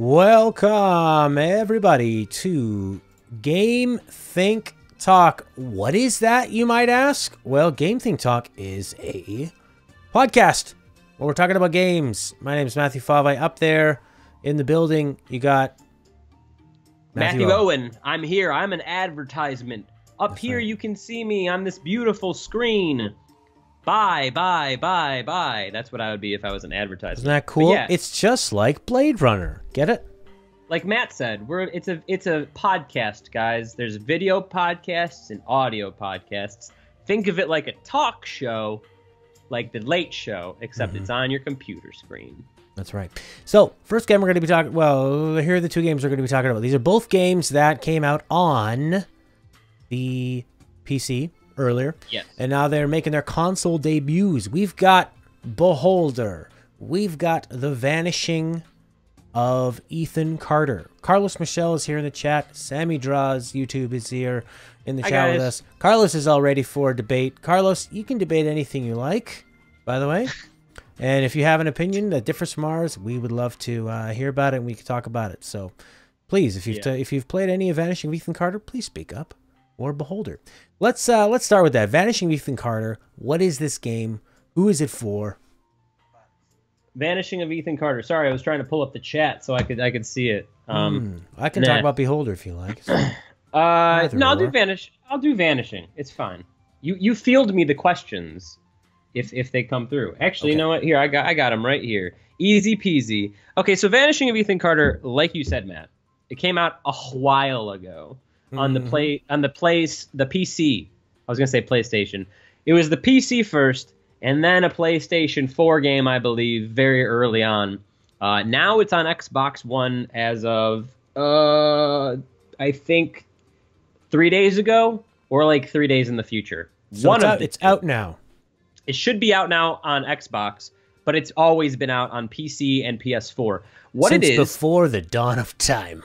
Welcome, everybody, to GameThinkTalk. What is that, you might ask? Well, GameThinkTalk is a podcast where we're talking about games. My name is Matthew Favre. Up there in the building, you got Matthew Owen. I'm here. I'm an advertisement. Up here, you can see me on this beautiful screen. Bye. That's what I would be if I was an advertisement. Isn't that cool? Yeah. It's just like Blade Runner. Get it? Like Matt said, it's a podcast, guys. There's video podcasts and audio podcasts. Think of it like a talk show, like The Late Show, except it's on your computer screen. That's right. So, first game we're going to be talking... Well, here are the two games we're going to be talking about. These are both games that came out on the PC earlier. Yes. And now they're making their console debuts. We've got Beholder. We've got The Vanishing of Ethan Carter. Carlos Michelle is here in the chat. Sammy Draws YouTube is here in the chat with us. Carlos is all ready for debate. Carlos, you can debate anything you like, by the way. And if you have an opinion that differs from ours, we would love to hear about it and we can talk about it. So please, if you've played any of Vanishing of Ethan Carter, please speak up. Or Beholder. Let's start with that. Vanishing of Ethan Carter. What is this game? Who is it for? Vanishing of Ethan Carter. Sorry, I was trying to pull up the chat so I could see it. I can talk about Beholder if you like. No, I'll do Vanishing. It's fine. You field me the questions if they come through. Actually, You know what? Here, I got them right here. Easy peasy. Okay, so Vanishing of Ethan Carter, like you said, Matt, it came out a while ago. On the PC. I was gonna say PlayStation. It was the PC first, and then a PlayStation 4 game, I believe, very early on. Now it's on Xbox One as of I think 3 days ago, or like 3 days in the future. So it's out now. It should be out now on Xbox, but it's always been out on PC and PS4. Since before the dawn of time.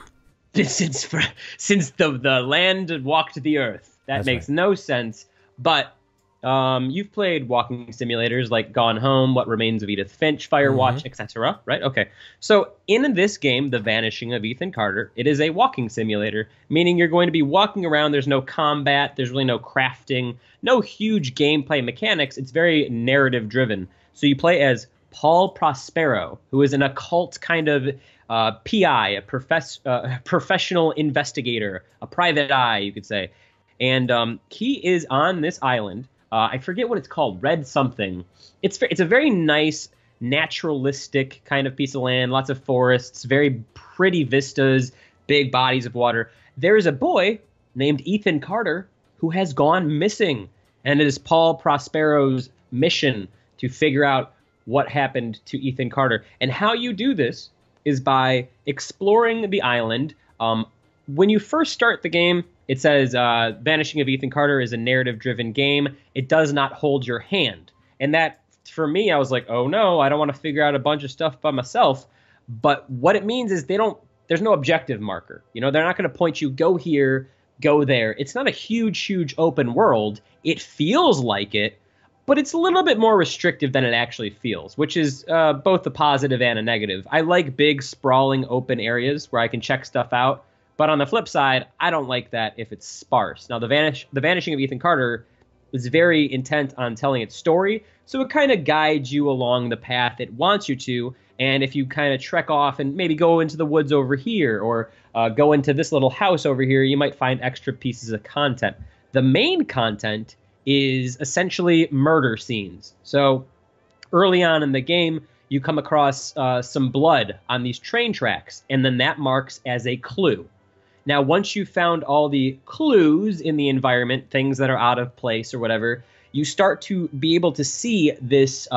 Since the land walked the earth. That makes no sense. But you've played walking simulators like Gone Home, What Remains of Edith Finch, Firewatch, etc., right? Okay. So in this game, The Vanishing of Ethan Carter, it is a walking simulator, meaning you're going to be walking around. There's no combat. There's really no crafting, no huge gameplay mechanics. It's very narrative-driven. So you play as Paul Prospero, who is an occult kind of PI, a professional investigator, a private eye, you could say. And he is on this island. I forget what it's called, Red something. It's a very nice, naturalistic kind of piece of land, lots of forests, very pretty vistas, big bodies of water. There is a boy named Ethan Carter who has gone missing. And it is Paul Prospero's mission to figure out what happened to Ethan Carter. And how you do this is by exploring the island. When you first start the game, it says Vanishing of Ethan Carter is a narrative-driven game. It does not hold your hand. And that, for me, I was like, oh no, I don't want to figure out a bunch of stuff by myself. But what it means is there's no objective marker. You know, they're not going to point you, go here, go there. It's not a huge open world. It feels like it, but it's a little bit more restrictive than it actually feels, which is both a positive and a negative. I like big, sprawling, open areas where I can check stuff out. But on the flip side, I don't like that if it's sparse. Now, The Vanishing of Ethan Carter is very intent on telling its story, so it kind of guides you along the path it wants you to. And if you kind of trek off and maybe go into the woods over here or go into this little house over here, you might find extra pieces of content. The main content is essentially murder scenes. So early on in the game, you come across some blood on these train tracks, and then that marks as a clue. Now, once you've found all the clues in the environment, things that are out of place or whatever, you start to be able to see this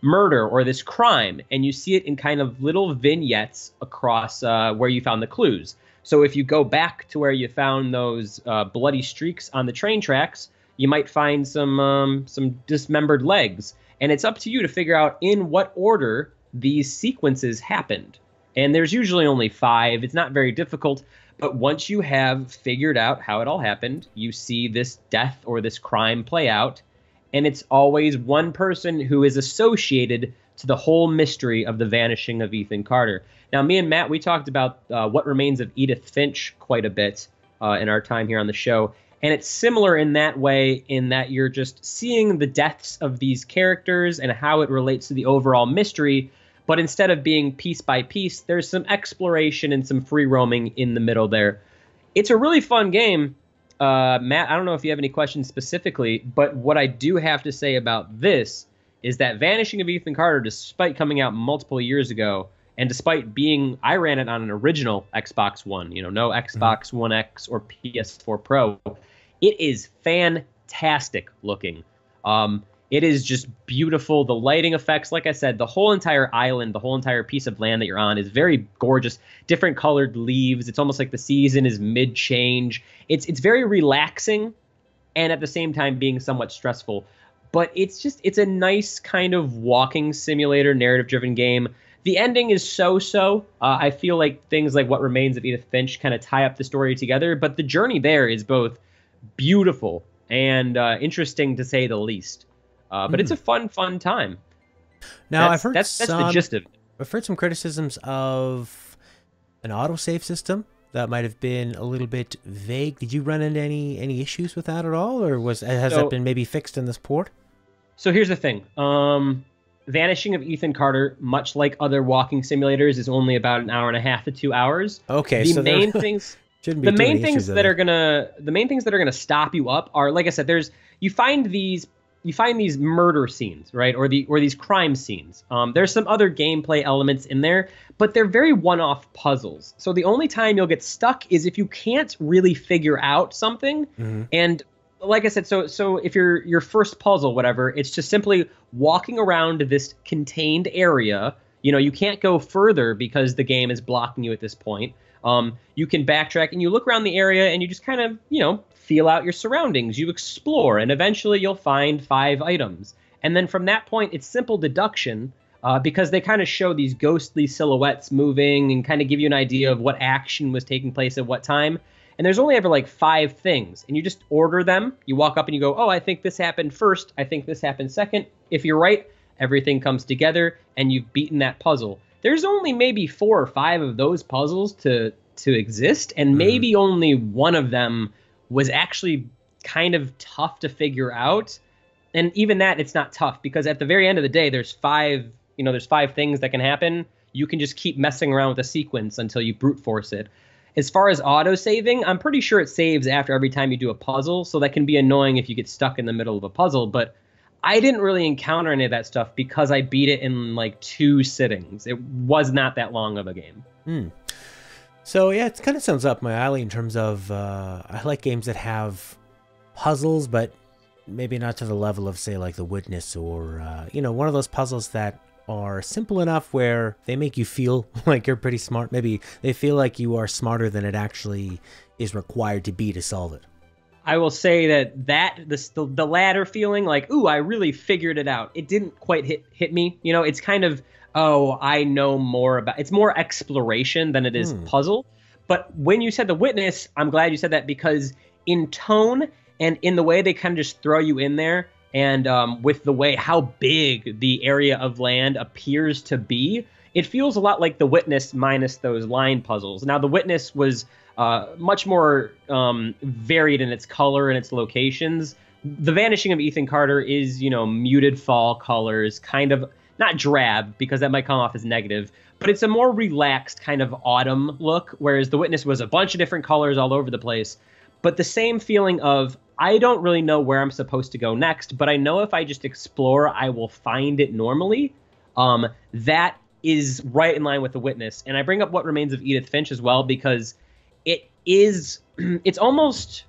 murder or this crime, and you see it in kind of little vignettes across where you found the clues. So if you go back to where you found those bloody streaks on the train tracks, you might find some dismembered legs. And it's up to you to figure out in what order these sequences happened. And there's usually only 5. It's not very difficult. But once you have figured out how it all happened, you see this death or this crime play out. And it's always one person who is associated to the whole mystery of the vanishing of Ethan Carter. Now, me and Matt, we talked about What Remains of Edith Finch quite a bit in our time here on the show. And it's similar in that way, in that you're just seeing the deaths of these characters and how it relates to the overall mystery. But instead of being piece by piece, there's some exploration and some free roaming in the middle there. It's a really fun game. Matt, I don't know if you have any questions specifically, but what I do have to say about this is that Vanishing of Ethan Carter, despite coming out multiple years ago, and despite being, I ran it on an original Xbox One, no Xbox One X or PS4 Pro, it is fantastic looking. It is just beautiful. The lighting effects, like I said, the whole entire island, the whole entire piece of land that you're on is very gorgeous. Different colored leaves. It's almost like the season is mid-change. It's very relaxing and at the same time being somewhat stressful. But it's a nice kind of walking simulator, narrative-driven game. The ending is so-so. I feel like things like What Remains of Edith Finch kind of tie up the story together, but the journey there is both beautiful and interesting, to say the least. But it's a fun time. Now, that's the gist of it. I've heard some criticisms of an autosave system that might have been a little bit vague. Did you run into any issues with that at all, or has that been maybe fixed in this port? So here's the thing. Vanishing of Ethan Carter, much like other walking simulators, is only about an hour and a half to 2 hours. Okay, the main things that are gonna stop you up are, like I said, you find these murder scenes, right, or these crime scenes. There's some other gameplay elements in there, but they're very one-off puzzles. So the only time you'll get stuck is if you can't really figure out something. And like I said, so if your first puzzle, whatever, it's just simply walking around this contained area. You can't go further because the game is blocking you at this point. You can backtrack and you look around the area and you just kind of, feel out your surroundings. You explore, and eventually you'll find 5 items. And then from that point, it's simple deduction, because they kind of show these ghostly silhouettes moving and kind of give you an idea of what action was taking place at what time. And there's only ever like 5 things, and you just order them. You walk up and you go, oh, I think this happened first. I think this happened second. If you're right, everything comes together and you've beaten that puzzle. There's only maybe 4 or 5 of those puzzles to exist, and maybe only one of them was actually kind of tough to figure out. And even that, it's not tough, because at the very end of the day, there's 5 things that can happen. You can just keep messing around with the sequence until you brute force it. As far as auto-saving, I'm pretty sure it saves after every time you do a puzzle, so that can be annoying if you get stuck in the middle of a puzzle, but I didn't really encounter any of that stuff because I beat it in like 2 sittings. It was not that long of a game. So yeah, it kind of sounds up my alley in terms of, I like games that have puzzles, but maybe not to the level of, say, like The Witness, or, one of those puzzles that are simple enough where they make you feel like you're pretty smart. Maybe they feel like you are smarter than it actually is required to be to solve it. I will say the latter feeling, like, ooh, I really figured it out. It didn't quite hit me. It's kind of, oh, I know more about. It's more exploration than it is puzzle. But when you said The Witness, I'm glad you said that, because in tone and in the way they kind of just throw you in there, and with the way how big the area of land appears to be, it feels a lot like The Witness minus those line puzzles. Now, The Witness was much more varied in its color and its locations. The Vanishing of Ethan Carter is, muted fall colors, kind of not drab, because that might come off as negative, but it's a more relaxed kind of autumn look, whereas The Witness was a bunch of different colors all over the place. But the same feeling of, I don't really know where I'm supposed to go next, but I know if I just explore, I will find it normally. That is right in line with The Witness. And I bring up What Remains of Edith Finch as well, because it's almost,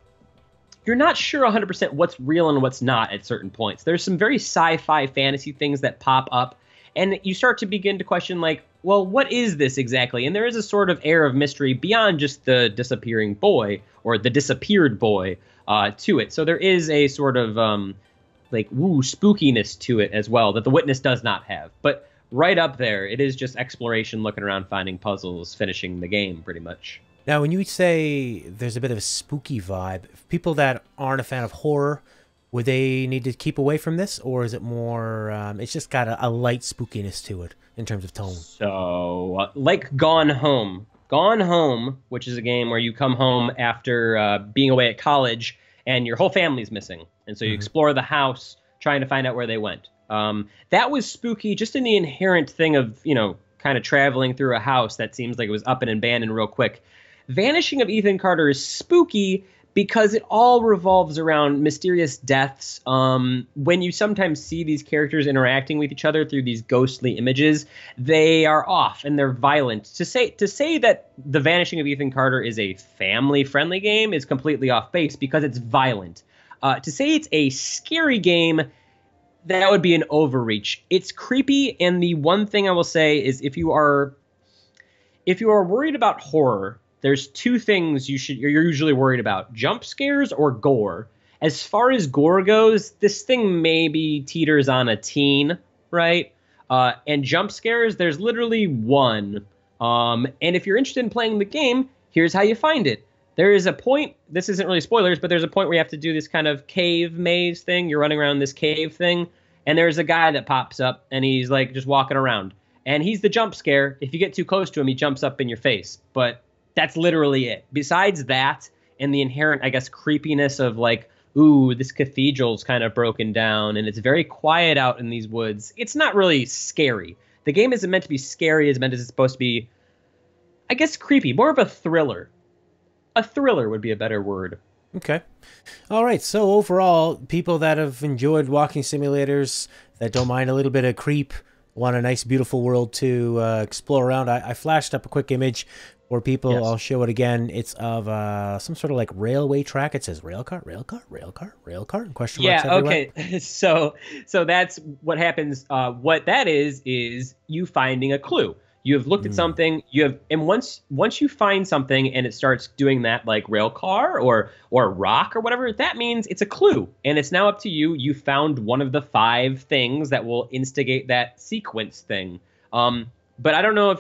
you're not sure 100% what's real and what's not at certain points. There's some very sci-fi fantasy things that pop up, and you start to begin to question, like, well, what is this exactly? And there is a sort of air of mystery beyond just the disappearing boy, or the disappeared boy, to it. So there is a sort of spookiness to it as well that The Witness does not have. But right up there, it is just exploration, looking around, finding puzzles, finishing the game, pretty much. Now, when you say there's a bit of a spooky vibe, people that aren't a fan of horror would they need to keep away from this, or is it more, it's just got a light spookiness to it in terms of tone? So, like Gone Home. Gone Home, which is a game where you come home after being away at college and your whole family's missing. And so you explore the house trying to find out where they went. That was spooky just in the inherent thing of, kind of traveling through a house that seems like it was up and abandoned real quick. Vanishing of Ethan Carter is spooky because it all revolves around mysterious deaths. When you sometimes see these characters interacting with each other through these ghostly images, they are off and they're violent. To say that The Vanishing of Ethan Carter is a family-friendly game is completely off base because it's violent. To say it's a scary game, that would be an overreach. It's creepy, and the one thing I will say is if you are worried about horror, there's two things you're usually worried about: jump scares or gore. As far as gore goes, this thing maybe teeters on a teen, right? And jump scares, there's literally one. And if you're interested in playing the game, here's how you find it. There is a point, this isn't really spoilers, but there's a point where you have to do this kind of cave maze thing. You're running around this cave thing, and there's a guy that pops up, and he's like just walking around. And he's the jump scare. If you get too close to him, he jumps up in your face. But that's literally it. Besides that, and the inherent, I guess, creepiness of like, ooh, this cathedral's kind of broken down, and it's very quiet out in these woods. It's not really scary. The game isn't meant to be scary as it's supposed to be, I guess, creepy. More of a thriller. A thriller would be a better word. Okay. All right. So overall, people that have enjoyed walking simulators, that don't mind a little bit of creep, want a nice, beautiful world to explore around. I flashed up a quick image for people. Yes. I'll show it again. It's of some sort of like railway track. It says rail car, question marks everywhere. Okay. So that's what happens. What that is you finding a clue. You have looked at something, and once you find something and it starts doing that, like rail car or rock or whatever, that means it's a clue, and it's now up to you. You found one of the 5 things that will instigate that sequence thing. But I don't know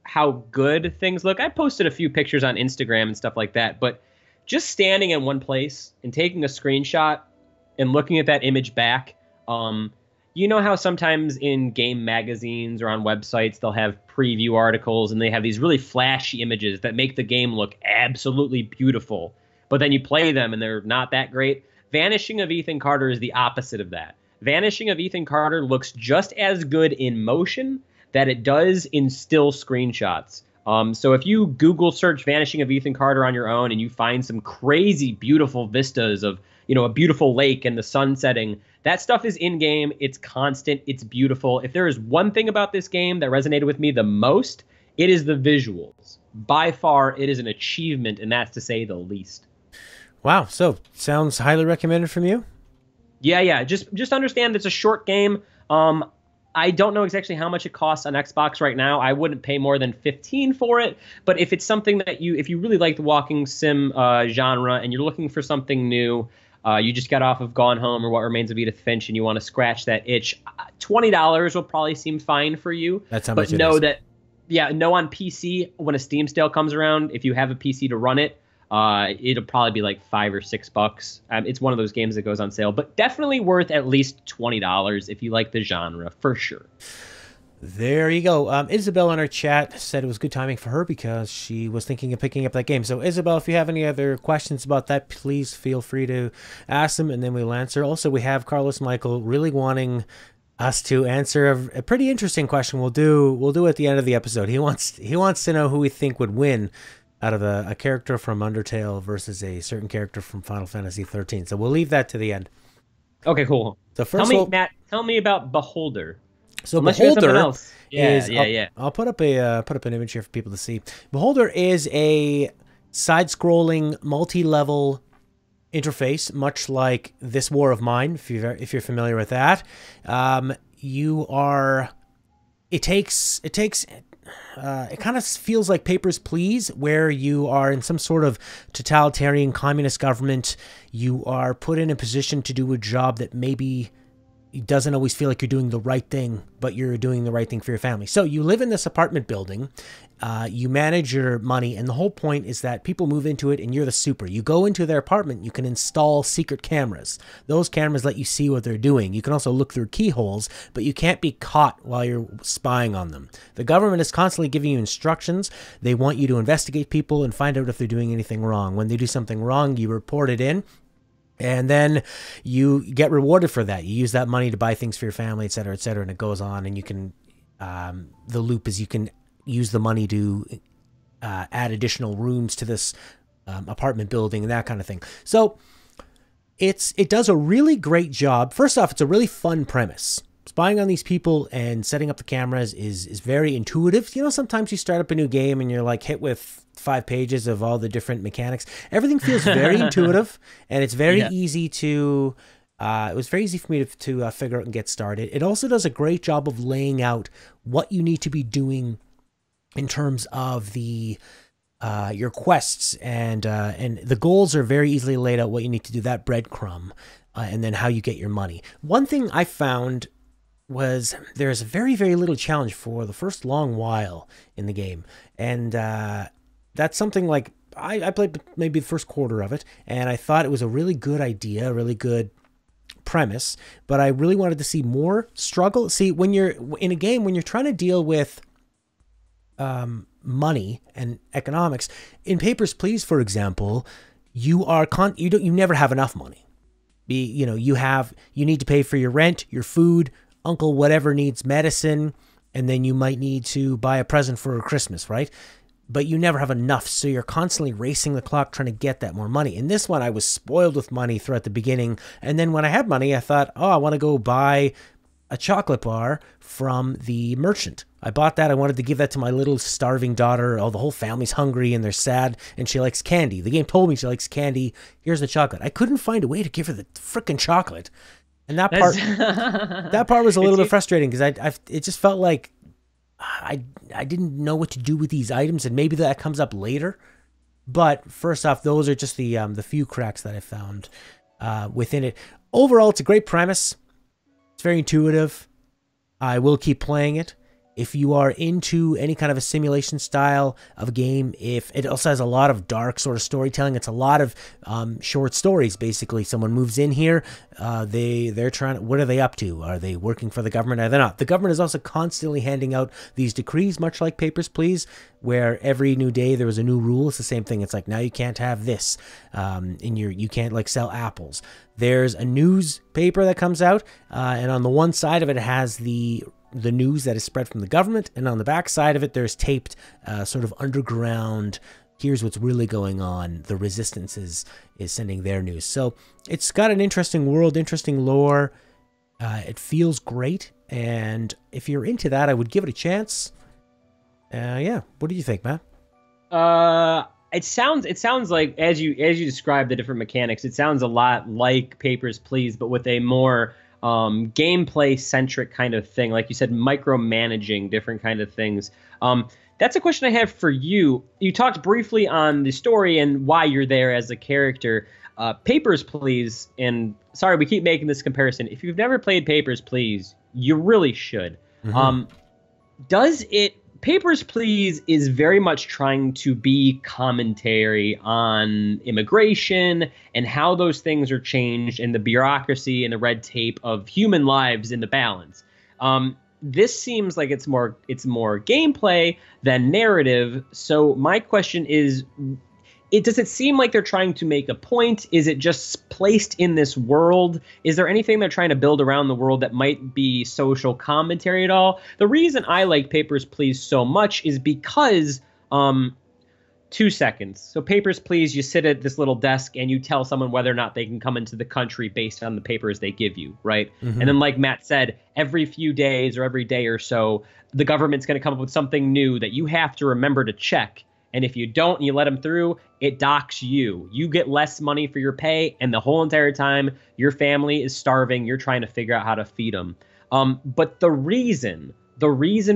how good things look. I posted a few pictures on Instagram and stuff like that, but just standing in one place and taking a screenshot and looking at that image back, you know how sometimes in game magazines or on websites, they'll have preview articles and they have these really flashy images that make the game look absolutely beautiful, but then you play them and they're not that great. Vanishing of Ethan Carter is the opposite of that. Vanishing of Ethan Carter looks just as good in motion that it does in still screenshots. So if you Google search Vanishing of Ethan Carter on your own and you find some crazy beautiful vistas of, a beautiful lake and the sun setting, that stuff is in-game. It's constant. It's beautiful. If there is one thing about this game that resonated with me the most, it is the visuals. By far, it is an achievement, and that's to say the least. Wow. So, sounds highly recommended from you? Yeah. Just understand it's a short game. I don't know exactly how much it costs on Xbox right now. I wouldn't pay more than $15 for it. But if it's something that if you really like the walking sim genre and you're looking for something new, you just got off of Gone Home or What Remains of Edith Finch, and you want to scratch that itch, $20 will probably seem fine for you. That's how much it is. Know on PC, when a Steam sale comes around, if you have a PC to run it, it'll probably be like $5 or $6. It's one of those games that goes on sale, but definitely worth at least $20 if you like the genre, for sure. There you go. Isabel in our chat said it was good timing for her because she was thinking of picking up that game. So, Isabel, if you have any other questions about that, please feel free to ask them, and then we'll answer. Also, we have Carlos Michael really wanting us to answer a pretty interesting question. We'll do at the end of the episode. He wants to know who we think would win out of a character from Undertale versus a certain character from Final Fantasy 13. So we'll leave that to the end. Okay, cool. So first, Matt, tell me about Beholder. So Unless Beholder is I'll put up an image here for people to see. Beholder is a side-scrolling multi-level interface, much like This War of Mine, if you're familiar with that. It kind of feels like Papers, Please, where you are in some sort of totalitarian communist government. You are put in a position to do a job that maybe it doesn't always feel like you're doing the right thing, but you're doing the right thing for your family. So you live in this apartment building, you manage your money, and the whole point is that people move into it and you're the super. You go into their apartment, you can install secret cameras. Those cameras let you see what they're doing. You can also look through keyholes, but you can't be caught while you're spying on them. The government is constantly giving you instructions. They want you to investigate people and find out if they're doing anything wrong. When they do something wrong, you report it in. And then you get rewarded for that. You use that money to buy things for your family, et cetera, and it goes on. And you can, the loop is you can use the money to add additional rooms to this apartment building and that kind of thing. So it does a really great job. First off, it's a really fun premise. Spying on these people and setting up the cameras is very intuitive. You know, sometimes you start up a new game and you're like hit with 5 pages of all the different mechanics. Everything feels very intuitive, and it's very easy to, it was very easy for me to figure out and get started. It also does a great job of laying out what you need to be doing in terms of the your quests, and the goals are very easily laid out, what you need to do, that breadcrumb, and then how you get your money. One thing I found was there's very, very little challenge for the first long while in the game. And that's something like, I played maybe the first quarter of it, and I thought it was a really good idea, a really good premise, but I really wanted to see more struggle. See, when you're in a game, when you're trying to deal with money and economics, in Papers, Please, for example, you never have enough money. You know, you need to pay for your rent, your food, uncle whatever needs medicine, and then you might need to buy a present for Christmas, right? But you never have enough, so you're constantly racing the clock trying to get that more money. In this one, I was spoiled with money throughout the beginning, and then when I had money, I thought, oh, I want to go buy a chocolate bar from the merchant. I bought that. I wanted to give that to my little starving daughter. Oh, the whole family's hungry and they're sad, and she likes candy. The game told me she likes candy. Here's the chocolate. I couldn't find a way to give her the frickin' chocolate. And that part, that part was a little bit frustrating, because it just felt like I didn't know what to do with these items, and maybe that comes up later. But first off, those are just the few cracks that I found within it. Overall, it's a great premise. It's very intuitive. I will keep playing it. If you are into any kind of a simulation style of a game, if it also has a lot of dark sort of storytelling, it's a lot of short stories. Basically, someone moves in here, they're trying. What are they up to? Are they working for the government? Are they not? The government is also constantly handing out these decrees, much like Papers, Please, where every new day there was a new rule. It's the same thing. It's like, now you can't have this, you can't like sell apples. There's a newspaper that comes out, and on the one side of it has the news that is spread from the government, and on the back side of it there's taped sort of underground, here's what's really going on, the resistance is sending their news. So it's got an interesting world, interesting lore, it feels great, and if you're into that, I would give it a chance. Yeah, what do you think, Matt? It sounds like, as you describe the different mechanics, it sounds a lot like Papers, Please, but with a more gameplay centric kind of thing. Like you said, micromanaging different kind of things. That's a question I have for you. You talked briefly on the story and why you're there as a character. Papers, Please, and sorry, we keep making this comparison. If you've never played Papers, Please, you really should. Mm-hmm. Papers, Please is very much trying to be commentary on immigration and how those things are changed, and the bureaucracy and the red tape of human lives in the balance. This seems like it's more gameplay than narrative. So my question is, does it seem like they're trying to make a point? Is it just placed in this world? Is there anything they're trying to build around the world that might be social commentary at all? The reason I like Papers, Please so much is because, 2 seconds. So Papers, Please, you sit at this little desk and you tell someone whether or not they can come into the country based on the papers they give you, right? Mm-hmm. And then, like Matt said, every few days or every day or so, the government's going to come up with something new that you have to remember to check. And if you don't and you let them through, it docks you. You get less money for your pay, and the whole entire time your family is starving. You're trying to figure out how to feed them. But the reason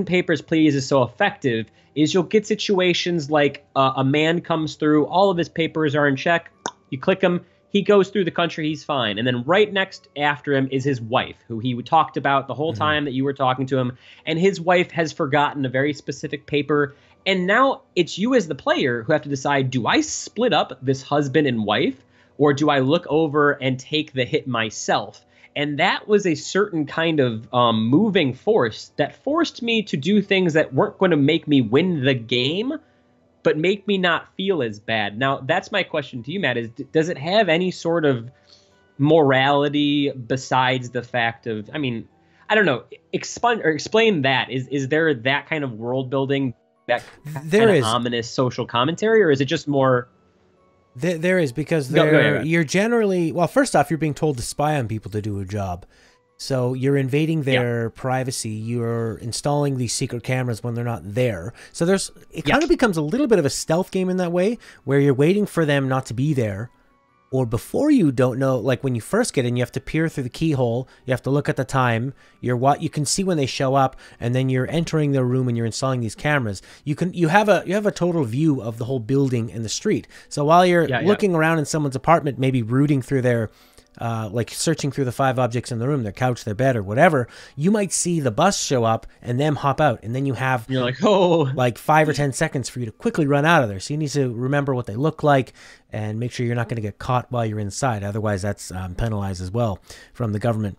Papers, Please is so effective is you'll get situations like a man comes through, all of his papers are in check. You click him, He goes through the country, he's fine. And then right next after him is his wife, who he talked about the whole time that you were talking to him. And his wife has forgotten a very specific paper. And now it's you as the player who have to decide, do I split up this husband and wife, or do I look over and take the hit myself? And that was a certain kind of moving force that forced me to do things that weren't going to make me win the game, but make me not feel as bad. Now, that's my question to you, Matt, is does it have any sort of morality besides the fact of, I mean, I don't know, explain that. Is there that kind of world building, that kind of ominous social commentary, or is it just more... There is, because you're generally, well, first off, you're being told to spy on people to do a job. So you're invading their privacy. You're installing these secret cameras when they're not there. So it kind of becomes a little bit of a stealth game in that way, where you're waiting for them not to be there. Or before you don't know, like when you first get in, you have to peer through the keyhole. You have to look at the time. You can see when they show up, and then you're entering their room and you're installing these cameras. You have a total view of the whole building and the street. So while you're looking around in someone's apartment, maybe rooting through their like searching through the 5 objects in the room, their couch, their bed, or whatever, you might see the bus show up and them hop out, and then you're like, oh, like 5 or 10 seconds for you to quickly run out of there. So you need to remember what they look like and make sure you're not going to get caught while you're inside. Otherwise, that's penalized as well from the government.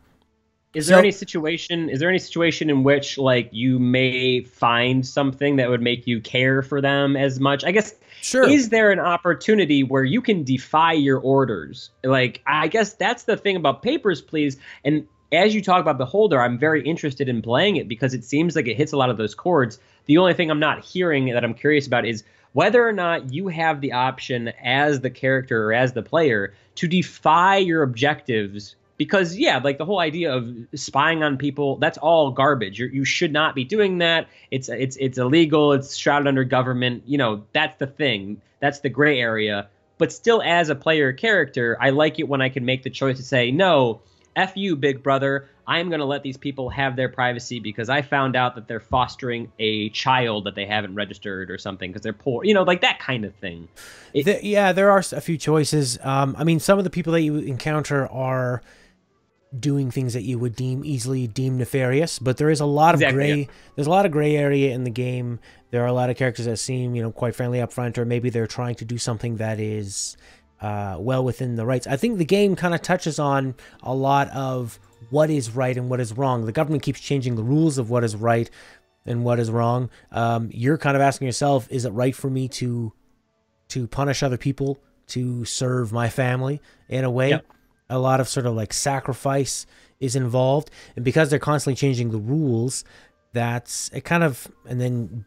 Is there any situation in which, like, you may find something that would make you care for them as much? I guess, sure. Is there an opportunity where you can defy your orders? Like, I guess that's the thing about Papers, Please. And as you talk about Beholder, I'm very interested in playing it because it seems like it hits a lot of those chords. The only thing I'm not hearing that I'm curious about is whether or not you have the option as the character or as the player to defy your objectives. Because, yeah, like the whole idea of spying on people, that's all garbage. You should not be doing that. It's illegal. It's shrouded under government. You know, that's the thing. That's the gray area. But still, as a player character, I like it when I can make the choice to say, no, F you, big brother. I'm going to let these people have their privacy because I found out that they're fostering a child that they haven't registered or something because they're poor. You know, like that kind of thing. Yeah, there are a few choices. I mean, some of the people that you encounter are doing things that you would easily deem nefarious, but there is a lot of gray. There's a lot of gray area in the game. There are a lot of characters that seem, you know, quite friendly up front, or maybe they're trying to do something that is well within the rights. I think the game kind of touches on a lot of what is right and what is wrong. The government keeps changing the rules of what is right and what is wrong. You're kind of asking yourself, is it right for me to punish other people to serve my family in a way? Yep. A lot of sort of like sacrifice is involved, and because they're constantly changing the rules, that's it kind of, and then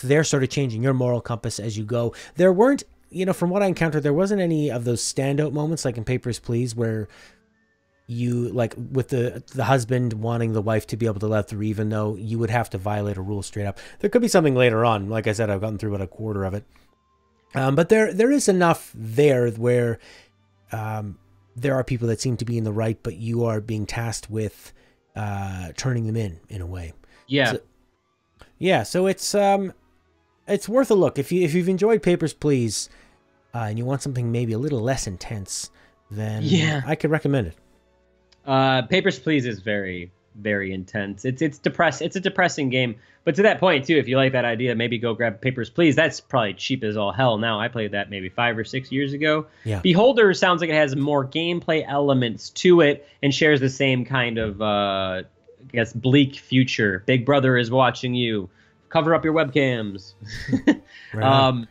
they're sort of changing your moral compass as you go. There weren't, you know, from what I encountered, there wasn't any of those standout moments like in Papers, Please, where you, like with the husband wanting the wife to be able to let through even though you would have to violate a rule straight up. There could be something later on. Like I said, I've gotten through about a quarter of it. But there is enough there where there are people that seem to be in the right, but you are being tasked with turning them in a way. Yeah. So it's worth a look. If you've enjoyed Papers, Please, and you want something maybe a little less intense, then I could recommend it. Papers, Please is very, very intense. It's a depressing game. But to that point too, if you like that idea, maybe go grab Papers, Please. That's probably cheap as all hell now. I played that maybe 5 or 6 years ago. Yeah. Beholder sounds like it has more gameplay elements to it and shares the same kind of I guess bleak future. Big Brother is watching you. Cover up your webcams. Right.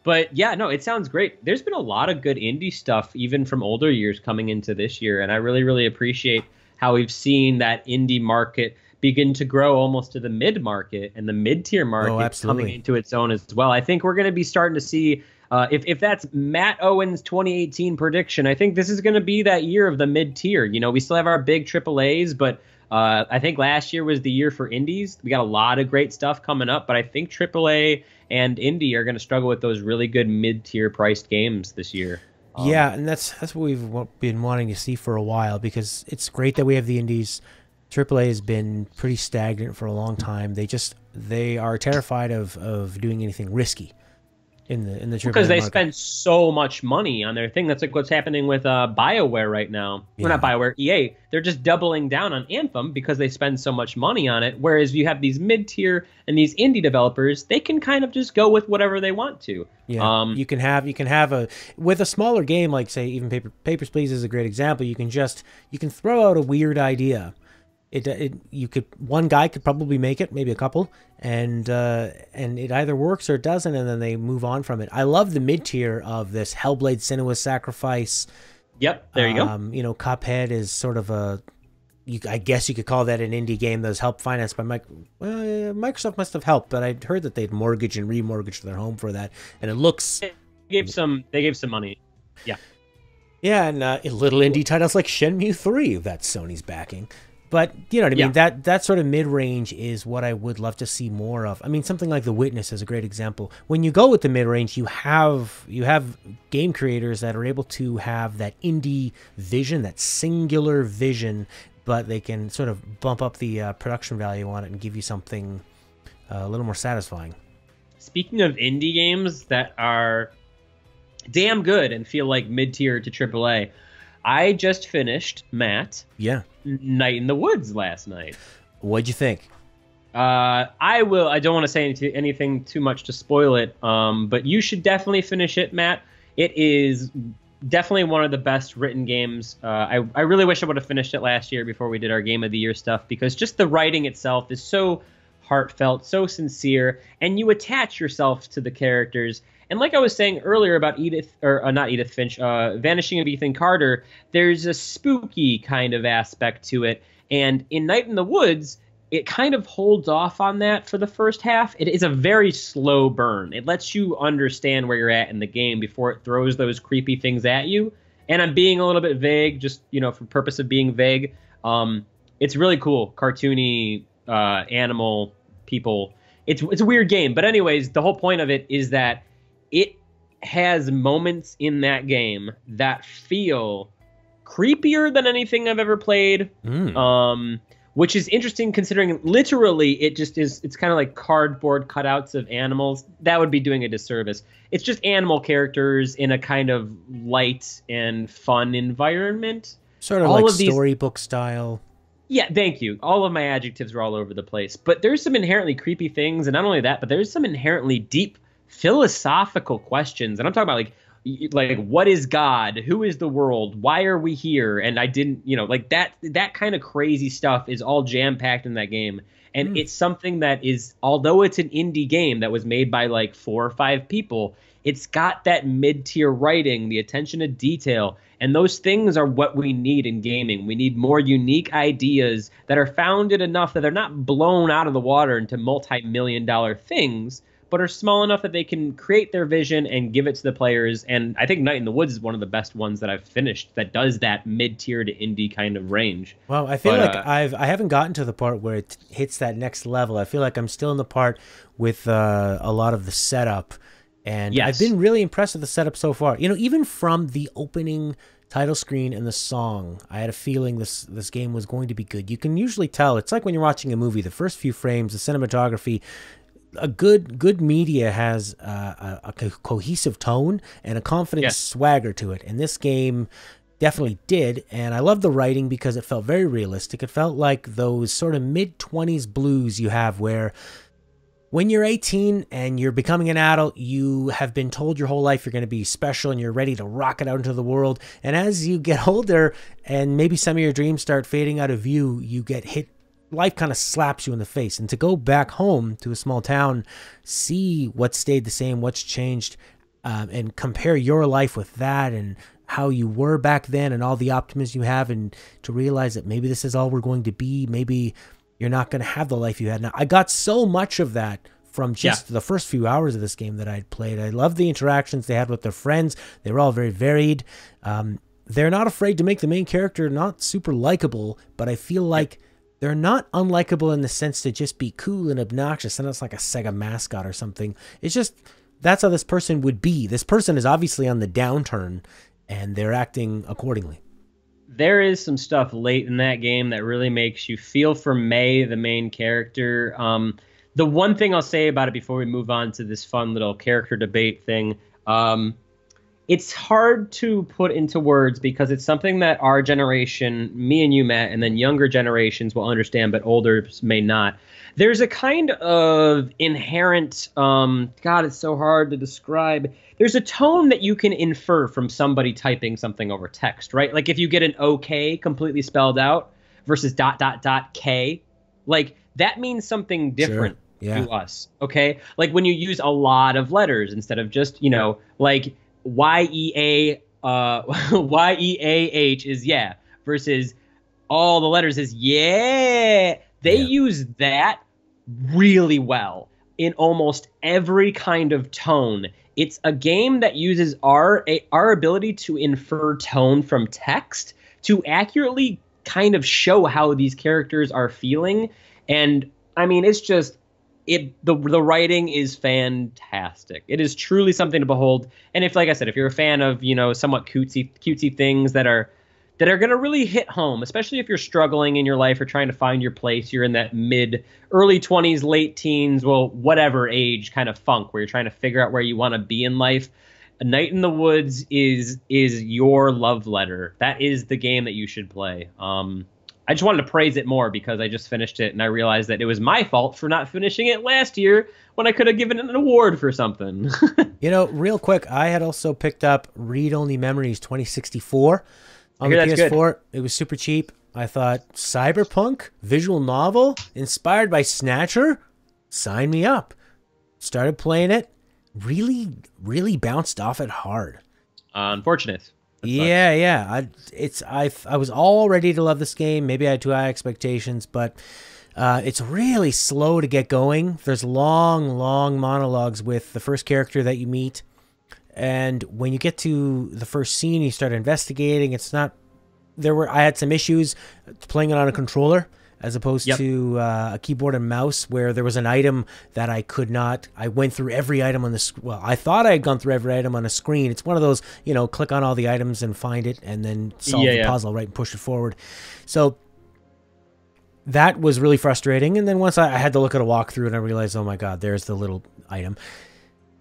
But yeah, no, it sounds great. There's been a lot of good indie stuff even from older years coming into this year, and I really, really appreciate how we've seen that indie market begin to grow almost to the mid-market and the mid-tier market coming into its own as well. I think we're going to be starting to see, if that's Matt Owen's 2018 prediction, I think this is going to be that year of the mid-tier. You know, we still have our big AAAs, but I think last year was the year for indies. We got a lot of great stuff coming up, but I think AAA and indie are going to struggle with those really good mid-tier priced games this year. Yeah, and that's what we've been wanting to see for a while, because it's great that we have the indies. AAA has been pretty stagnant for a long time. They are terrified of doing anything risky. in the because AAA they market. spend so much money on their thing. That's like what's happening with BioWare right now. Yeah. Well, not BioWare, EA. They're just doubling down on Anthem because they spend so much money on it. Whereas you have these mid-tier and these indie developers, they can kind of just go with whatever they want to. Yeah, you can have a with a smaller game like say even Papers, Please is a great example. You can throw out a weird idea. You could one guy could probably make it, maybe a couple, and it either works or it doesn't, and then they move on from it. I love the mid tier of this Hellblade: Senua's Sacrifice. Yep, there you go. You know, Cuphead is sort of I guess you could call that an indie game that was helped financed by Microsoft must have helped, but I'd heard that they'd mortgage and remortgage their home for that, and it looks They gave some money. Yeah. Yeah, and little indie titles like Shenmue 3 that Sony's backing. But you know what I mean? Yeah. That sort of mid-range is what I would love to see more of. I mean, something like The Witness is a great example. When you go with the mid-range, you have game creators that are able to have that indie vision, that singular vision, but they can sort of bump up the production value on it and give you something a little more satisfying. Speaking of indie games that are damn good and feel like mid-tier to AAA, I just finished, Matt, Night in the Woods last night. What'd you think? I don't want to say anything too much to spoil it, but you should definitely finish it, Matt. It is definitely one of the best written games. I really wish I would have finished it last year before we did our Game of the Year stuff, because just the writing itself is so heartfelt, so sincere, and you attach yourself to the characters. And like I was saying earlier about not Edith Finch, Vanishing of Ethan Carter, there's a spooky kind of aspect to it. And in Night in the Woods, it kind of holds off on that for the first half. It is a very slow burn. It lets you understand where you're at in the game before it throws those creepy things at you. And I'm being a little bit vague, just, you know, for purpose of being vague. It's really cool, cartoony animal people. It's a weird game. But anyways, the whole point of it is that it has moments in that game that feel creepier than anything I've ever played, which is interesting considering literally it's kind of like cardboard cutouts of animals. That would be doing a disservice. It's just animal characters in a kind of light and fun environment. Sort of like storybook style. Yeah, thank you. All of my adjectives are all over the place. But there's some inherently creepy things, and not only that, but there's some inherently deep philosophical questions. And I'm talking about like what is God? Who is the world? Why are we here? And I didn't, you know, like that kind of crazy stuff is all jam-packed in that game. And it's something that is, although it's an indie game that was made by like 4 or 5 people, it's got that mid-tier writing, the attention to detail, and those things are what we need in gaming. We need more unique ideas that are founded enough that they're not blown out of the water into multi-million-dollar things, but are small enough that they can create their vision and give it to the players. And I think Night in the Woods is one of the best ones that I've finished that does that mid-tier to indie kind of range. Well, I feel like I haven't gotten to the part where it hits that next level. I feel like I'm still in the part with a lot of the setup. And I've been really impressed with the setup so far. You know, even from the opening title screen and the song, I had a feeling this game was going to be good. You can usually tell. It's like when you're watching a movie, the first few frames, the cinematography, a good media has a cohesive tone and a confident swagger to it. And this game definitely did. And I love the writing because it felt very realistic. It felt like those sort of mid-20s blues you have where when you're 18 and you're becoming an adult, you have been told your whole life you're going to be special and you're ready to rock it out into the world. And as you get older and maybe some of your dreams start fading out of view, you get hit. Life kind of slaps you in the face. And to go back home to a small town, see what stayed the same, what's changed, and compare your life with that and how you were back then and all the optimism you have, and to realize that maybe this is all we're going to be. Maybe you're not going to have the life you had now. I got so much of that from just the first few hours of this game that I'd played. I loved the interactions they had with their friends. They were all very varied. They're not afraid to make the main character not super likable, but I feel like they're not unlikable in the sense to just be cool and obnoxious, and it's like a Sega mascot or something. It's just, that's how this person would be. This person is obviously on the downturn, and they're acting accordingly. There is some stuff late in that game that really makes you feel for May, the main character. The one thing I'll say about it before we move on to this fun little character debate thing, it's hard to put into words because it's something that our generation, me and you, Matt, and then younger generations will understand, but older may not. There's a kind of inherent, God, it's so hard to describe. There's a tone that you can infer from somebody typing something over text, right? Like if you get an OK completely spelled out versus ... K, like that means something different to us, okay? Like when you use a lot of letters instead of just, like YEA, YEAH is yeah, versus all the letters is yeah. They use that really well in almost every kind of tone. It's a game that uses our ability to infer tone from text to accurately kind of show how these characters are feeling. And I mean, it's just the writing is fantastic. It is truly something to behold. And if, like I said, if you're a fan of, somewhat cutesy things that are going to really hit home, especially if you're struggling in your life or trying to find your place, you're in that early 20s, late teens, well, whatever age kind of funk where you're trying to figure out where you want to be in life. A Night in the Woods is your love letter. That is the game that you should play. I just wanted to praise it more because I just finished it and I realized that it was my fault for not finishing it last year when I could have given it an award for something. Real quick, I had also picked up Read Only Memories 2064 on the PS4. Good. It was super cheap. I thought, cyberpunk, visual novel, inspired by Snatcher? Sign me up. Started playing it. Really, really bounced off it hard. Unfortunate. Yeah. I was all ready to love this game. Maybe I had too high expectations, but it's really slow to get going. There's long monologues with the first character that you meet, and when you get to the first scene, you start investigating. It's not. I had some issues playing it on a controller as opposed to a keyboard and mouse, where there was an item that I could not. I went through every item on the. Well, I thought I had gone through every item on a screen. It's one of those, click on all the items and find it, and then solve the puzzle, right, and push it forward. So that was really frustrating. And then once I had to look at a walkthrough, and I realized, oh my God, there's the little item.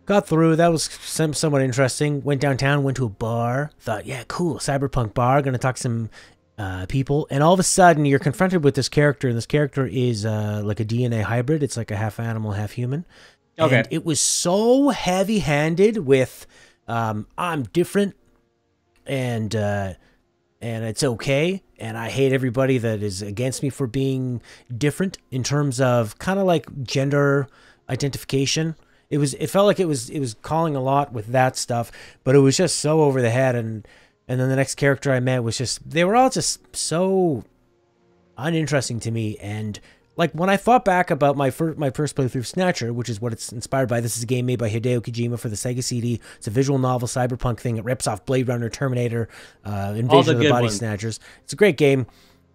Got through. That was somewhat interesting. Went downtown, went to a bar. Thought, yeah, cool, cyberpunk bar. Gonna talk to some people, and all of a sudden you're confronted with this character, and this character is like a DNA hybrid. It's like a half animal, half human. Okay. And it was so heavy-handed with I'm different, and it's okay, and I hate everybody that is against me for being different in terms of kind of like gender identification. It felt like it was calling a lot with that stuff, but it was just so over the head. And then the next character I met was they were all just so uninteresting to me. And like when I thought back about my first playthrough of Snatcher, which is what it's inspired by. This is a game made by Hideo Kojima for the Sega CD. It's a visual novel cyberpunk thing. It rips off Blade Runner, Terminator, Invasion of the Body Snatchers. It's a great game.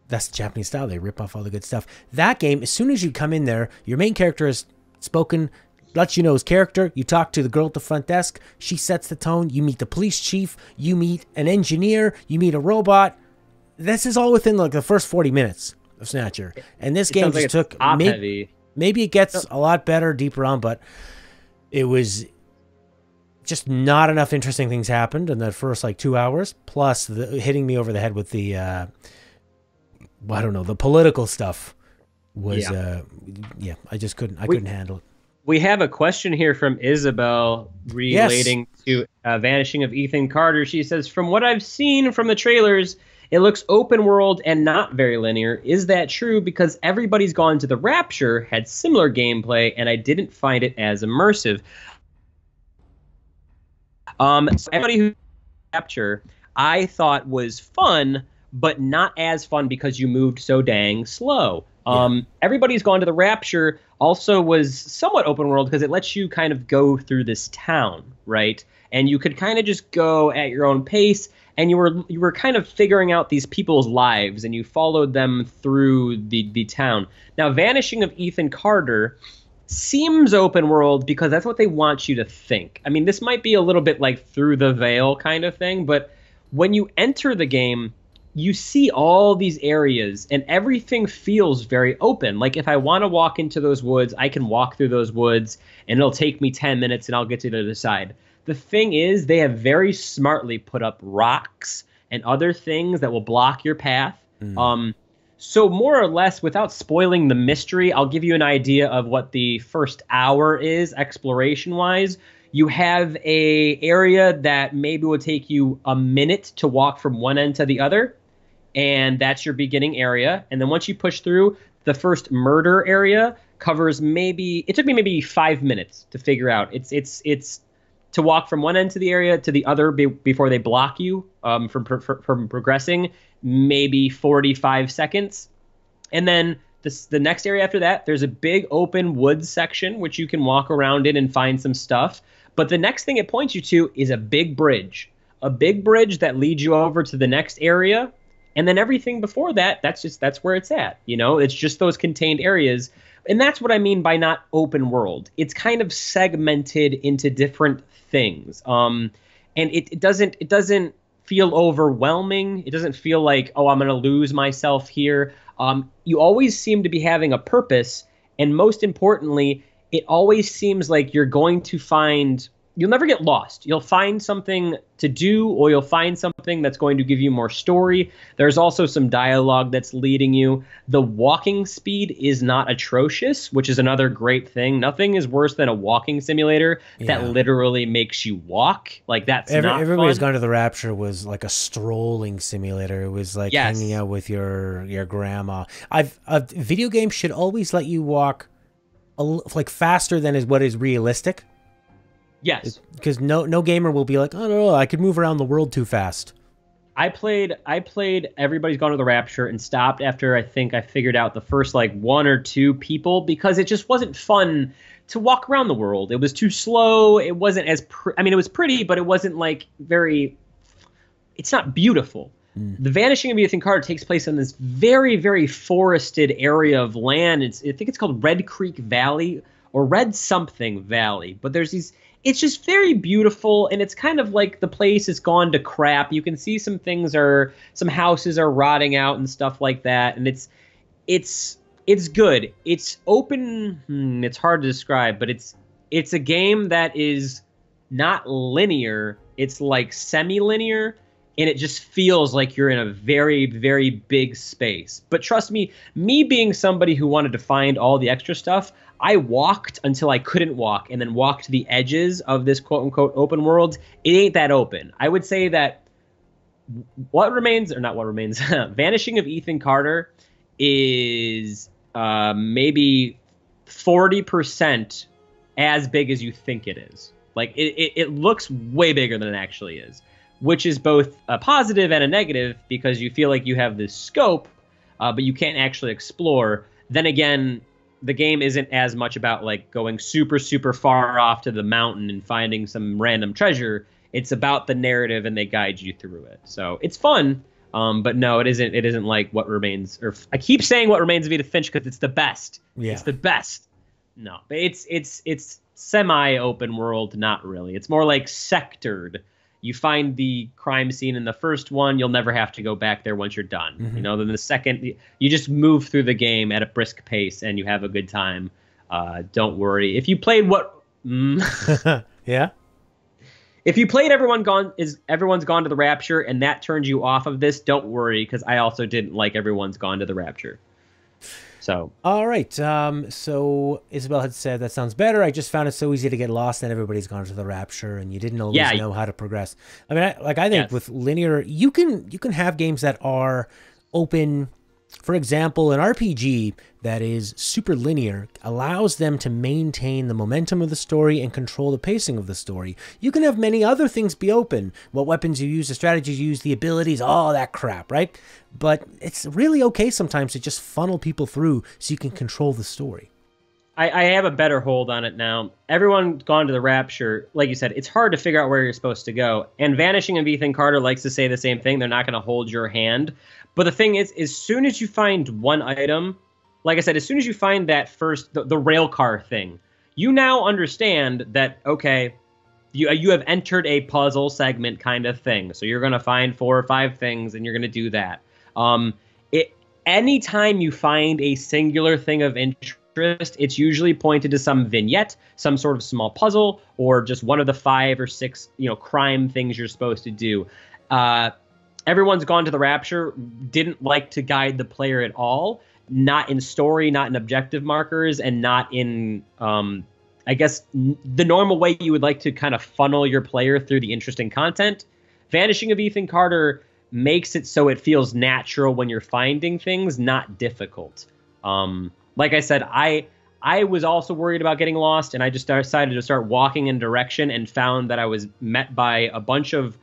That's the Japanese style. They rip off all the good stuff. That game, as soon as you come in there, your main character is spoken, lets you know his character. You talk to the girl at the front desk. She sets the tone. You meet the police chief. You meet an engineer. You meet a robot. This is all within like the first 40 minutes of Snatcher. And this game just took maybe it gets a lot better deeper on, but it was just not enough interesting things happened in the first like 2 hours. Plus hitting me over the head with the I don't know, the political stuff was I just couldn't handle it. We have a question here from Isabel relating to Vanishing of Ethan Carter. She says, from what I've seen from the trailers, it looks open world and not very linear. Is that true? Because Everybody's Gone to the Rapture had similar gameplay, and I didn't find it as immersive. So Everybody Who Rapture, I thought was fun, but not as fun because you moved so dang slow. Everybody's Gone to the Rapture also was somewhat open world because it lets you kind of go through this town, right? And you could kind of just go at your own pace, and you were kind of figuring out these people's lives, and you followed them through the town. Now, Vanishing of Ethan Carter seems open world because that's what they want you to think. I mean, this might be a little bit like Through the Veil kind of thing, but when you enter the game, you see all these areas and everything feels very open. Like if I want to walk into those woods, I can walk through those woods and it'll take me 10 minutes and I'll get to the other side. The thing is, they have very smartly put up rocks and other things that will block your path. So more or less, without spoiling the mystery, I'll give you an idea of what the first hour is exploration-wise. You have a area that maybe will take you a minute to walk from one end to the other, and that's your beginning area. And then once you push through, the first murder area covers it took me maybe 5 minutes to figure out. It's to walk from one end to the area to the other before they block you from progressing, maybe 45 seconds. And then the next area after that, there's a big open woods section, which you can walk around in and find some stuff. But the next thing it points you to is a big bridge that leads you over to the next area. And then everything before that, that's where it's at. You know, it's just those contained areas. And that's what I mean by not open world. It's kind of segmented into different things. And it doesn't feel overwhelming. It doesn't feel like, oh, I'm going to lose myself here. You always seem to be having a purpose. And most importantly, it always seems like you'll never get lost. You'll find something to do, or you'll find something that's going to give you more story. There's also some dialogue that's leading you. The walking speed is not atrocious, which is another great thing. Nothing is worse than a walking simulator that literally makes you walk. Like that's not Everybody's fun. Gone to the Rapture was like a strolling simulator. It was like hanging out with your grandma. Video games should always let you walk like faster than is what is realistic. Yes, because no gamer will be like, oh no, I could move around the world too fast. I played Everybody's Gone to the Rapture and stopped after I think I figured out the first like 1 or 2 people, because it just wasn't fun to walk around the world. It was too slow. It wasn't as it was pretty, but it wasn't like it's not beautiful. The Vanishing of Ethan Carter takes place in this very, very forested area of land. I think it's called Red Creek Valley or Red something Valley. But it's just very beautiful, and it's kind of like the place has gone to crap. You can see some houses are rotting out and stuff like that, and it's good. It's open. It's hard to describe, but it's a game that is not linear. It's like semi-linear. And it just feels like you're in a very, very big space. But trust me being somebody who wanted to find all the extra stuff, I walked until I couldn't walk and then walked to the edges of this quote-unquote open world. It ain't that open. I would say that Vanishing of Ethan Carter is maybe 40% as big as you think it is. Like, it looks way bigger than it actually is, which is both a positive and a negative, because you feel like you have this scope, but you can't actually explore. Then again, the game isn't as much about like going super, super far off to the mountain and finding some random treasure. It's about the narrative, and they guide you through it. So it's fun, but no, it isn't. It isn't like What Remains, or I keep saying What Remains of Edith Finch because it's the best. Yeah. It's the best. No, but it's semi-open world, not really. It's more like sectored. You find the crime scene in the first one, you'll never have to go back there once you're done. Mm-hmm. You know, then the second, you just move through the game at a brisk pace and you have a good time. Don't worry. If you played yeah. If you played Everyone's Gone to the Rapture and that turned you off of this, don't worry, because I also didn't like Everyone's Gone to the Rapture. So. All right. So Isabel had said, that sounds better. I just found it so easy to get lost and Everybody's Gone to the Rapture, and you didn't always know how to progress. I mean, I think with linear, you can have games that are open. For example, an RPG that is super linear allows them to maintain the momentum of the story and control the pacing of the story. You can have many other things be open. What weapons you use, the strategies you use, the abilities, all that crap, right? But it's really okay sometimes to just funnel people through so you can control the story. I have a better hold on it now. Everyone's Gone to the Rapture, like you said, it's hard to figure out where you're supposed to go. And Vanishing of Ethan Carter likes to say the same thing. They're not going to hold your hand. But the thing is, as soon as you find one item, like I said, as soon as you find that first, the rail car thing, you now understand that, okay, you have entered a puzzle segment kind of thing. So you're going to find 4 or 5 things and you're going to do that. It anytime you find a singular thing of interest, it's usually pointed to some vignette, some sort of small puzzle, or just one of the 5 or 6, crime things you're supposed to do. Everyone's Gone to the Rapture didn't like to guide the player at all, not in story, not in objective markers, and not in, I guess, the normal way you would like to kind of funnel your player through the interesting content. Vanishing of Ethan Carter makes it so it feels natural when you're finding things, not difficult. Like I said, I was also worried about getting lost, and I just decided to start walking in direction and found that I was met by a bunch of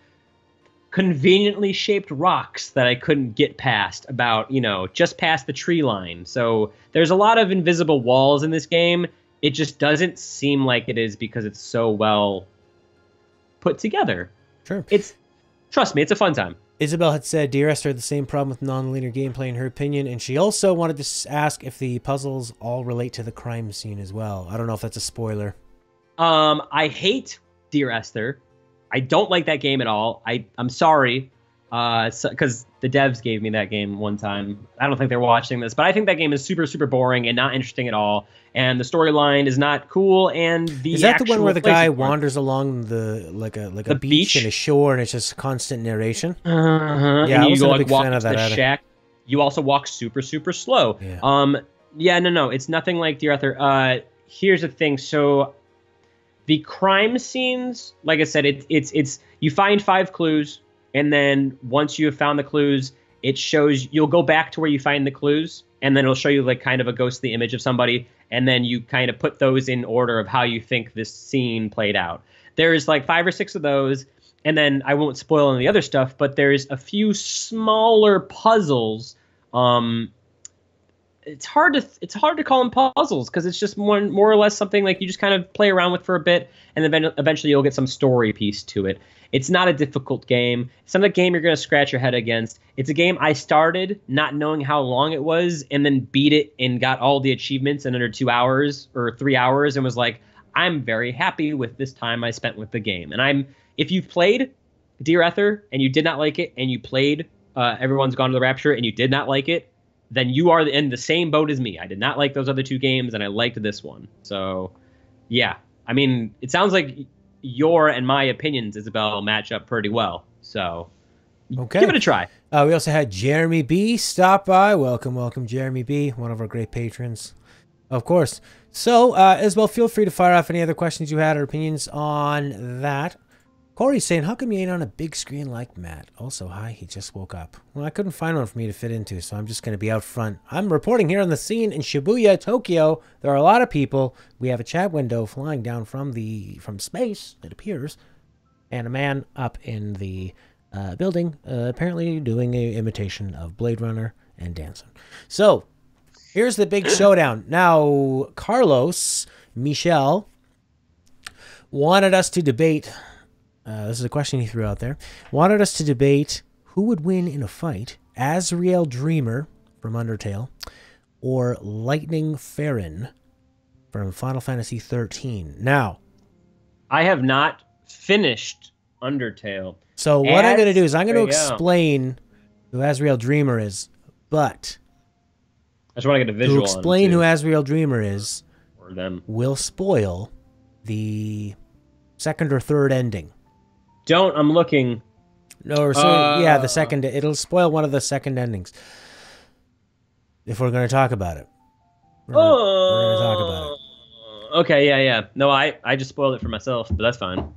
conveniently shaped rocks that I couldn't get past, about, just past the tree line. So there's a lot of invisible walls in this game. It just doesn't seem like it is because it's so well put together. Sure. Trust me, it's a fun time. Isabel had said Dear Esther had the same problem with non-linear gameplay in her opinion, and she also wanted to ask if the puzzles all relate to the crime scene as well. I don't know if that's a spoiler. I hate Dear Esther. I don't like that game at all. I'm sorry, because the devs gave me that game one time. I don't think they're watching this, but I think that game is super, super boring and not interesting at all. And the storyline is not cool. And is that the one where the guy wanders along the like a beach and a shore, and it's just constant narration? Yeah, I wasn't a big walk fan of that the either. shack. You also walk super, super slow. Yeah. No, it's nothing like Dear Esther. Here's the thing. So the crime scenes, like I said, it's you find 5 clues, and then once you have found the clues, it shows you'll go back to where you find the clues, and then it'll show you like kind of a ghostly image of somebody, and then you kind of put those in order of how you think this scene played out. There's like 5 or 6 of those, and then I won't spoil any of the other stuff, but there's a few smaller puzzles. It's hard to call them puzzles because it's just more or less something like you just kind of play around with for a bit, and then eventually you'll get some story piece to it. It's not a difficult game. It's not a game you're going to scratch your head against. It's a game I started not knowing how long it was, and then beat it and got all the achievements in under 2 hours or 3 hours, and was like, I'm very happy with this time I spent with the game. And if you've played Dear Esther and you did not like it, and you played Everyone's Gone to the Rapture and you did not like it, then you are in the same boat as me. I did not like those other 2 games, and I liked this one. So, yeah. I mean, it sounds like your and my opinions, Isabel, match up pretty well. So, okay, give it a try. We also had Jeremy B stop by. Welcome, Jeremy B, one of our great patrons, of course. So, Isabel, feel free to fire off any other questions you had or opinions on that. Corey's saying, how come you ain't on a big screen like Matt? Also, hi, he just woke up. Well, I couldn't find one for me to fit into, so I'm just going to be out front. I'm reporting here on the scene in Shibuya, Tokyo. There are a lot of people. We have a chat window flying down from space, it appears, and a man up in the building, apparently doing an imitation of Blade Runner and dancing. So, here's the big showdown. Now, Carlos Michel wanted us to debate... this is a question he threw out there. Wanted us to debate who would win in a fight, Asriel Dreamer from Undertale or Lightning Farron from Final Fantasy XIII. Now, I have not finished Undertale. So what I'm going to do is I'm going to explain who Asriel Dreamer is, but I just want to get a visual. To explain who Asriel Dreamer is, or them, will spoil the second or third ending. I'm looking. No, so yeah, the second. It'll spoil one of the second endings. If we're going to talk about it. We're going to talk about it. Okay, yeah. No, I just spoiled it for myself, but that's fine.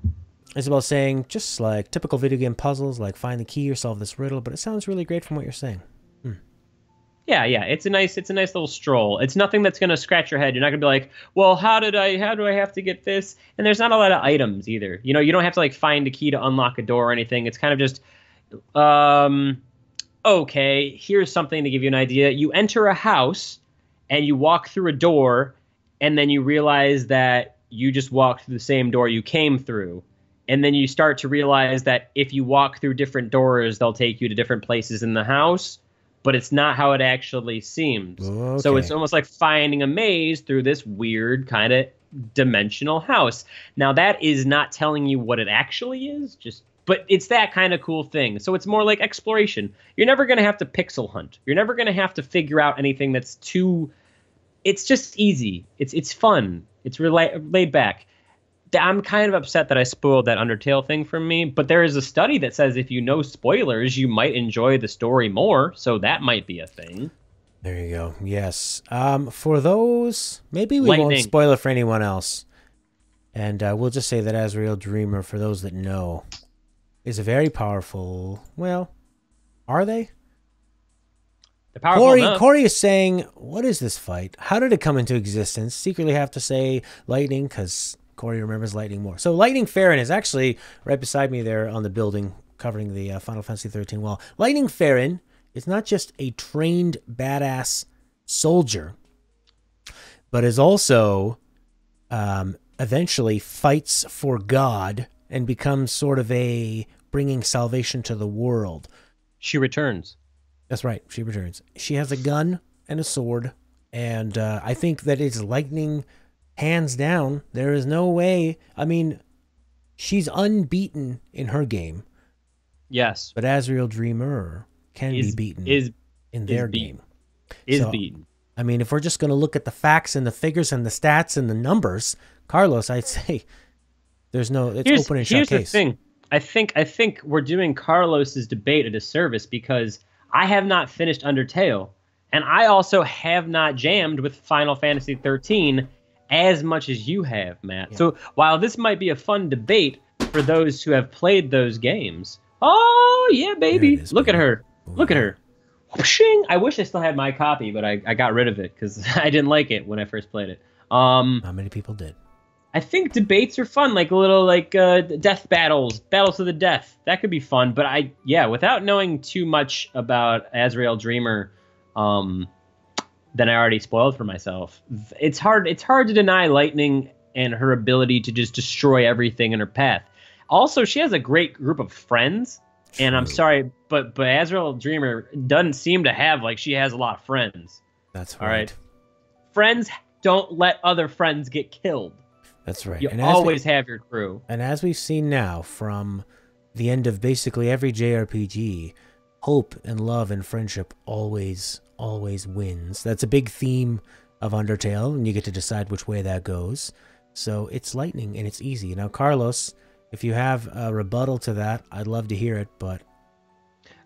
Isabel saying, just like typical video game puzzles, like find the key or solve this riddle, but it sounds really great from what you're saying. Yeah, it's a nice little stroll. It's nothing that's gonna scratch your head. You're not gonna be like, well, how do I have to get this? And there's not a lot of items either. You don't have to like find a key to unlock a door or anything. It's kind of just, okay, here's something to give you an idea. You enter a house and you walk through a door, and then you realize that you just walked through the same door you came through. And then you start to realize that if you walk through different doors, they'll take you to different places in the house. But it's not how it actually seems. Okay. So it's almost like finding a maze through this weird kind of dimensional house. Now, that is not telling you what it actually is, just But it's that kind of cool thing. So it's more like exploration. You're never going to have to pixel hunt. You're never going to have to figure out anything that's too... It's just easy. It's fun. It's laid back. I'm kind of upset that I spoiled that Undertale thing from me, but there is a study that says if you know spoilers, you might enjoy the story more, so that might be a thing. There you go. Yes. For those, maybe we won't spoil it for anyone else. And we'll just say that Asriel Dreamer, for those that know, is a very powerful... Well, are they? They're powerful enough. Corey is saying, what is this fight? How did it come into existence? Secretly have to say lightning, because... Corey remembers lightning more. So Lightning Farron is actually right beside me there on the building covering the Final Fantasy 13 wall. Lightning Farron is not just a trained badass soldier, but is also eventually fights for God and becomes sort of a bringing salvation to the world. She returns. That's right. She returns. She has a gun and a sword. And I think that it's lightning... Hands down, there is no way. I mean, she's unbeaten in her game. Yes. But Asriel Dreamer can be beaten in their game. Beaten. I mean, if we're just going to look at the facts and the figures and the stats and the numbers, Carlos, I'd say there's no... It's open and shut case. Here's the thing. I think we're doing Carlos's debate a disservice because I have not finished Undertale, and I also have not jammed with Final Fantasy 13 as much as you have, Matt. Yeah. So while this might be a fun debate for those who have played those games, oh yeah, baby, look at her, look at her. Whooshing. I wish I still had my copy, but I got rid of it because I didn't like it when I first played it. How many people did? I think debates are fun, like little death battles to the death. That could be fun, but without knowing too much about Asriel Dreamer, then I already spoiled for myself. It's hard to deny Lightning and her ability to just destroy everything in her path. Also, she has a great group of friends, and I'm sorry, but Asriel Dreamer doesn't seem to have, she has a lot of friends. That's right. All right? Friends don't let other friends get killed. That's right. You always have your crew. And as we've seen now from the end of basically every JRPG, hope and love and friendship always wins. That's a big theme of Undertale, and you get to decide which way that goes. So it's lightning, and it's easy. Now, Carlos, if you have a rebuttal to that, I'd love to hear it, but...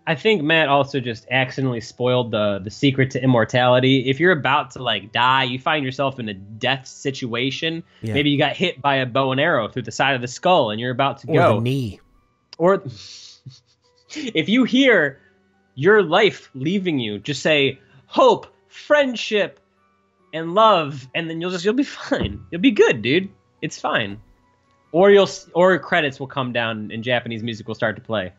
I think Matt also just accidentally spoiled the secret to immortality. If you're about to, die, you find yourself in a death situation. Yeah. Maybe you got hit by a bow and arrow through the side of the skull, and you're about to go. Or the knee. Or if you hear... your life leaving you, just say hope, friendship, and love, and then you'll be fine. You'll be good, dude. It's fine. Or credits will come down and Japanese music will start to play.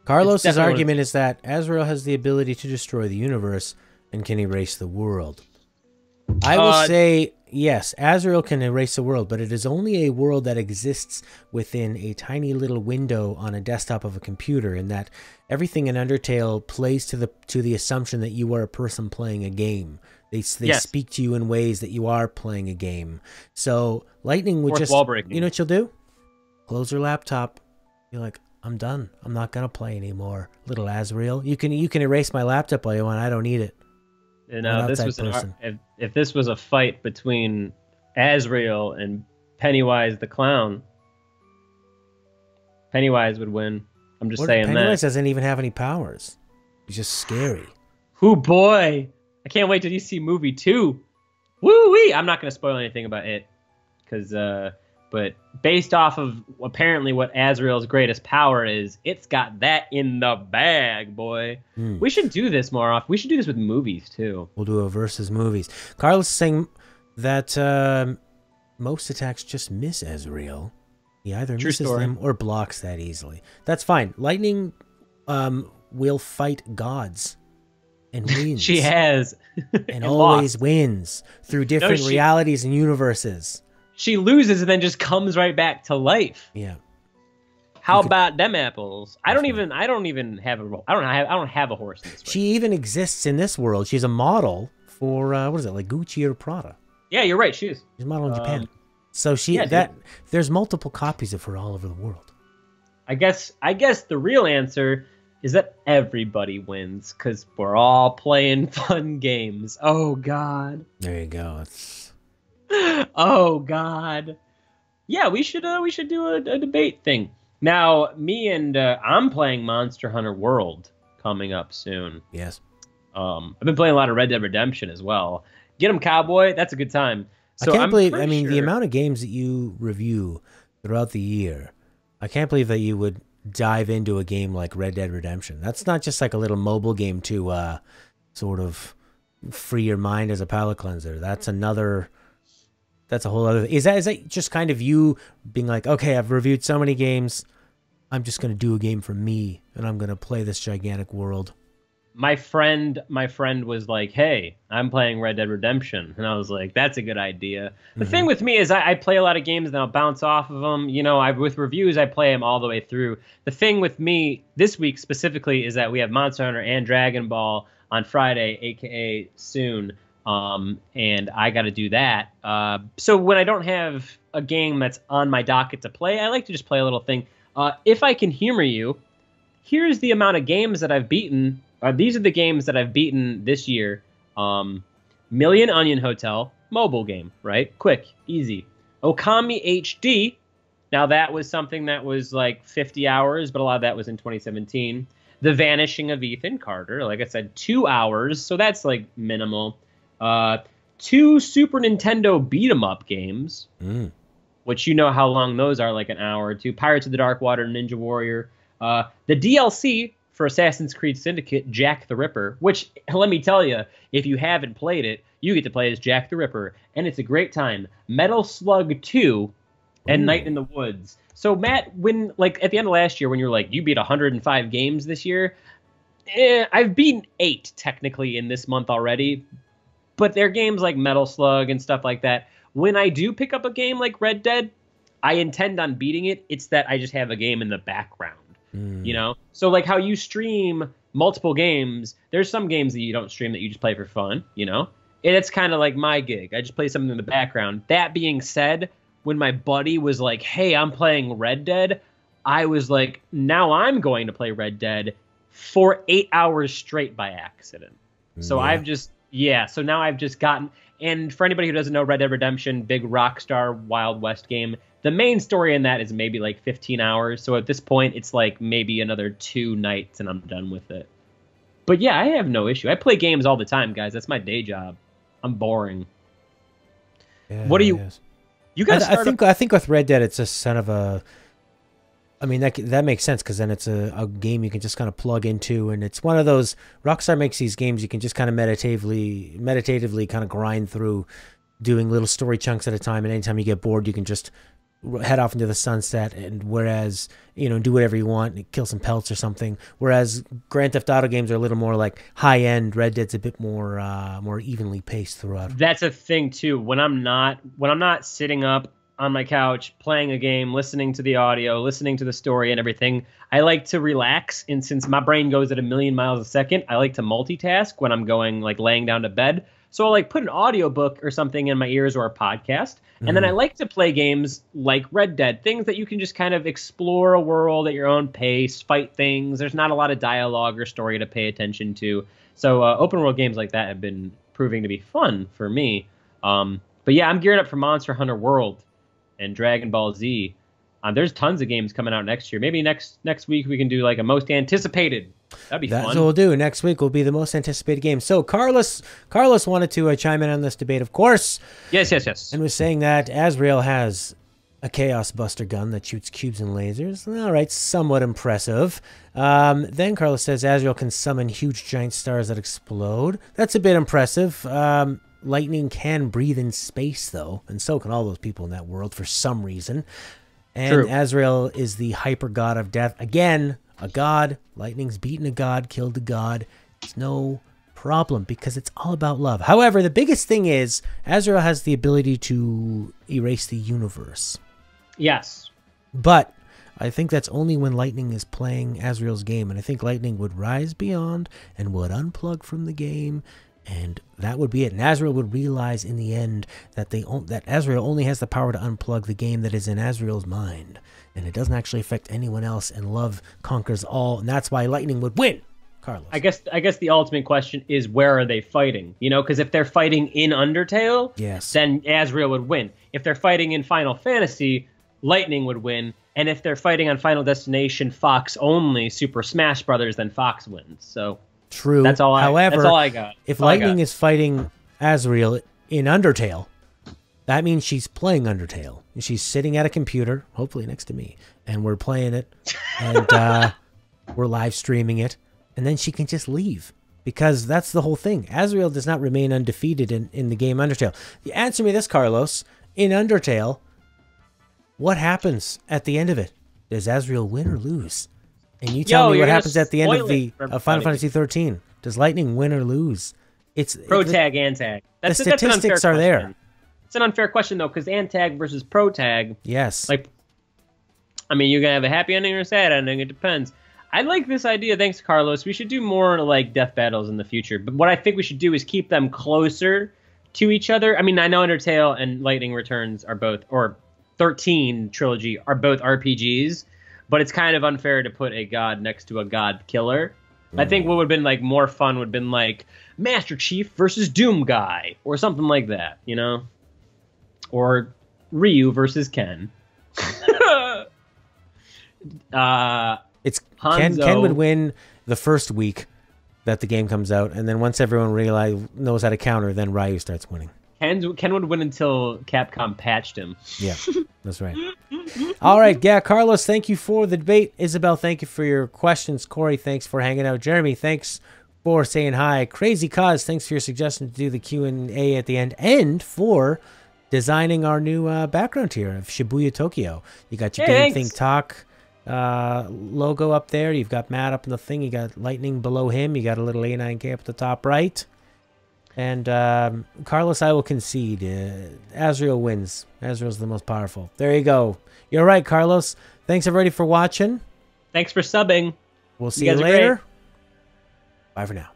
Carlos's argument is that Asriel has the ability to destroy the universe and can erase the world. I will say, yes, Asriel can erase the world, but it is only a world that exists within a tiny little window on a desktop of a computer, in that everything in Undertale plays to the assumption that you are a person playing a game. They speak to you in ways that you are playing a game. So Lightning would just, you know what you'll do? Close your laptop. You're like, I'm done. I'm not going to play anymore, little Asriel. You can erase my laptop all you want. I don't need it. You know, if this was a fight between Asriel and Pennywise the Clown, Pennywise would win. I'm just saying that. Pennywise doesn't even have any powers. He's just scary. Ooh, boy. I can't wait till you see movie 2. Woo-wee! I'm not going to spoil anything about it. But based off of apparently what Asriel's greatest power is, it's got that in the bag, boy. We should do this more often. We should do this with movies, too. We'll do a versus movies. Carlos is saying that most attacks just miss Asriel. He either misses them or blocks that easily. That's fine. Lightning will fight gods and wins. She has. and always wins through different realities and universes. She loses and then just comes right back to life. Yeah. How about them apples? I don't have a horse in this way. She even exists in this world. She's a model for what is it, like Gucci or Prada? Yeah, you're right. She is. She's a model in Japan. So there's multiple copies of her all over the world. I guess the real answer is that everybody wins because we're all playing fun games. Oh God. There you go. It's... Oh God. Yeah, we should do a debate thing. Now, I'm playing Monster Hunter World coming up soon. Yes. I've been playing a lot of Red Dead Redemption as well. Get 'em Cowboy, that's a good time. So I can't believe, I mean, the amount of games that you review throughout the year, I can't believe that you would dive into a game like Red Dead Redemption. That's not just like a little mobile game to sort of free your mind as a palate cleanser. That's a whole other... Is that just kind of you being like, okay, I've reviewed so many games, I'm just going to do a game for me, and I'm going to play this gigantic world? My friend was like, hey, I'm playing Red Dead Redemption. And I was like, that's a good idea. The thing with me is I play a lot of games and I'll bounce off of them. You know, with reviews, I play them all the way through. The thing with me this week specifically is that we have Monster Hunter and Dragon Ball on Friday, a.k.a. soon. And I got to do that. So when I don't have a game that's on my docket to play, I like to just play a little thing. If I can humor you, here's the amount of games that I've beaten. These are the games that I've beaten this year. Million Onion Hotel, mobile game, right? Quick, easy. Okami HD. Now that was something that was like 50 hours, but a lot of that was in 2017. The Vanishing of Ethan Carter, like I said, 2 hours, so that's like minimal. 2 Super Nintendo beat-em-up games, which you know how long those are, like an hour or two. Pirates of the Dark Water, Ninja Warrior. The DLC for Assassin's Creed Syndicate, Jack the Ripper, which, let me tell you, if you haven't played it, you get to play as Jack the Ripper, and it's a great time. Metal Slug 2 and Night in the Woods. So, Matt, when, like, at the end of last year, when you're like, you beat 105 games this year, I've beaten 8, technically, in this month already, but they're games like Metal Slug and stuff like that. When I do pick up a game like Red Dead, I intend on beating it. It's that I just have a game in the background. You know, so like how you stream multiple games, there's some games that you don't stream that you just play for fun, you know, and it's kind of like my gig. I just play something in the background. That being said, when my buddy was like, hey, I'm playing Red Dead, I was like, now I'm going to play Red Dead for 8 hours straight by accident. So so now I've just gotten, and for anybody who doesn't know, Red Dead Redemption, big Rockstar Wild West game, the main story in that is maybe like 15 hours. So at this point, it's like maybe another 2 nights and I'm done with it. But yeah, I have no issue. I play games all the time, guys. That's my day job. I'm boring. Yeah, what do you... Yes. You guys I think with Red Dead, it's a son of a... I mean, that makes sense because then it's a game you can just kind of plug into, and it's one of those... Rockstar makes these games you can just kind of meditatively kind of grind through, doing little story chunks at a time, and anytime you get bored, you can just head off into the sunset, and whereas, you know, do whatever you want and kill some pelts or something. Whereas Grand Theft Auto games are a little more like high-end. Red Dead's a bit more more evenly paced throughout. That's a thing too. When I'm not sitting up on my couch playing a game, listening to the audio, listening to the story and everything, I like to relax. And since my brain goes at 1,000,000 miles a second, I like to multitask when I'm going, like, laying down to bed. So I'll, like, put an audiobook or something in my ears or a podcast. And then I like to play games like Red Dead, things that you can just kind of explore a world at your own pace, fight things. There's not a lot of dialogue or story to pay attention to. So open world games like that have been proving to be fun for me. But yeah, I'm gearing up for Monster Hunter World and Dragon Ball Z. There's tons of games coming out next year. Maybe next week we can do like a most anticipated. That'd be fun. That's what we'll do. Next week will be the most anticipated game. So Carlos wanted to chime in on this debate, of course. Yes. And was saying that Asriel has a Chaos Buster gun that shoots cubes and lasers. All right, somewhat impressive. Then Carlos says Asriel can summon huge giant stars that explode. That's a bit impressive. Lightning can breathe in space, though, and so can all those people in that world for some reason. And True. Asriel is the hyper god of death. Again, a god. Lightning's beaten a god, killed a god. It's no problem because it's all about love. However, the biggest thing is Asriel has the ability to erase the universe. Yes. But I think that's only when Lightning is playing Asriel's game. And I think Lightning would rise beyond and would unplug from the game And that would be it. And Asriel would realize in the end that that Asriel only has the power to unplug the game that is in Asriel's mind. And it doesn't actually affect anyone else, and love conquers all. And that's why Lightning would win, Carlos. I guess the ultimate question is, where are they fighting? You know, because if they're fighting in Undertale, yes, then Asriel would win. If they're fighting in Final Fantasy, Lightning would win. And if they're fighting on Final Destination Fox only, Super Smash Brothers, then Fox wins. So true. That's all I got. If Lightning is fighting Asriel in Undertale, that means she's playing Undertale. She's sitting at a computer, hopefully next to me, and we're playing it, and we're live streaming it, and then she can just leave. Because that's the whole thing. Asriel does not remain undefeated in the game Undertale. You answer me this, Carlos. In Undertale, what happens at the end of it? Does Asriel win or lose? And you tell me what happens at the end of Final Fantasy 13. Does Lightning win or lose? It's Protag, Antag. The statistics are there. It's an unfair question, though, because Antag versus Protag. Yes. Like, I mean, you're going to have a happy ending or a sad ending. It depends. I like this idea. Thanks, Carlos. We should do more like death battles in the future. But what I think we should do is keep them closer to each other. I mean, I know Undertale and Lightning Returns are both, or 13 trilogy are both RPGs, but it's kind of unfair to put a god next to a god killer. I think what would have been like more fun would have been like Master Chief versus Doom Guy or something like that, you know? Or Ryu versus Ken. It's Ken would win the first week that the game comes out, and then once everyone knows how to counter, then Ryu starts winning. Ken would win until Capcom patched him. Yeah, that's right. All right, yeah, Carlos, thank you for the debate. Isabel, thank you for your questions. Corey, thanks for hanging out. Jeremy, thanks for saying hi. Crazy Cause, thanks for your suggestion to do the Q&A at the end, and for designing our new background here of Shibuya, Tokyo. You got your GameThinkTalk logo up there. You've got Matt up in the thing. You got Lightning below him. You got a little A9K up at the top right. And Carlos, I will concede. Asriel wins. Asriel's the most powerful. There you go. You're right, Carlos. Thanks, everybody, for watching. Thanks for subbing. We'll see you later. Bye for now.